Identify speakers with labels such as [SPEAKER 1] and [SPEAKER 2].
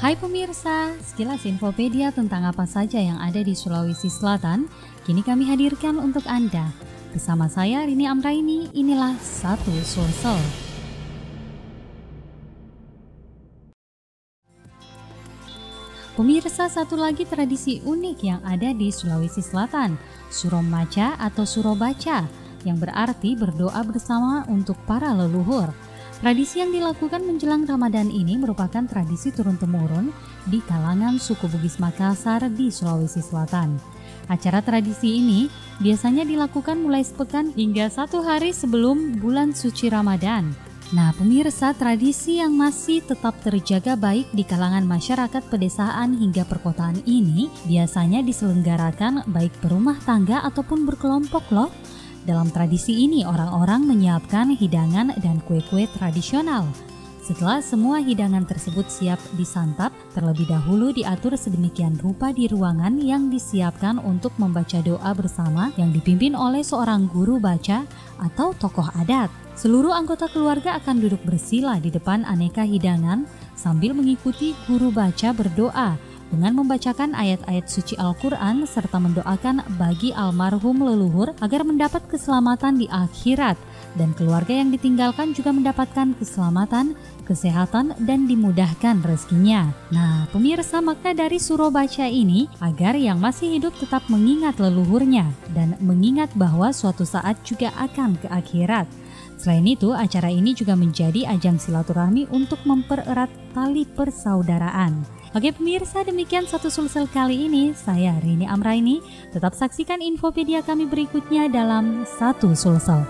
[SPEAKER 1] Hai pemirsa, sekilas infopedia tentang apa saja yang ada di Sulawesi Selatan, kini kami hadirkan untuk Anda. Bersama saya Rini Amraini, inilah Satu Sulsel. Pemirsa, satu lagi tradisi unik yang ada di Sulawesi Selatan, Suromaca atau Surobaca, yang berarti berdoa bersama untuk para leluhur. Tradisi yang dilakukan menjelang Ramadan ini merupakan tradisi turun-temurun di kalangan suku Bugis Makassar di Sulawesi Selatan. Acara tradisi ini biasanya dilakukan mulai sepekan hingga 1 hari sebelum bulan suci Ramadan. Nah pemirsa, tradisi yang masih tetap terjaga baik di kalangan masyarakat pedesaan hingga perkotaan ini biasanya diselenggarakan baik berumah tangga ataupun berkelompok loh. Dalam tradisi ini orang-orang menyiapkan hidangan dan kue-kue tradisional. Setelah semua hidangan tersebut siap disantap, terlebih dahulu diatur sedemikian rupa di ruangan yang disiapkan untuk membaca doa bersama yang dipimpin oleh seorang guru baca atau tokoh adat. Seluruh anggota keluarga akan duduk bersila di depan aneka hidangan sambil mengikuti guru baca berdoa dengan membacakan ayat-ayat suci Al-Quran serta mendoakan bagi almarhum leluhur agar mendapat keselamatan di akhirat dan keluarga yang ditinggalkan juga mendapatkan keselamatan, kesehatan, dan dimudahkan rezekinya. Nah, pemirsa, makna dari Surobaca ini agar yang masih hidup tetap mengingat leluhurnya dan mengingat bahwa suatu saat juga akan ke akhirat. Selain itu, acara ini juga menjadi ajang silaturahmi untuk mempererat tali persaudaraan. Oke pemirsa, demikian Satu Sulsel kali ini. Saya Rini Amraini. Tetap saksikan infopedia kami berikutnya dalam Satu Sulsel.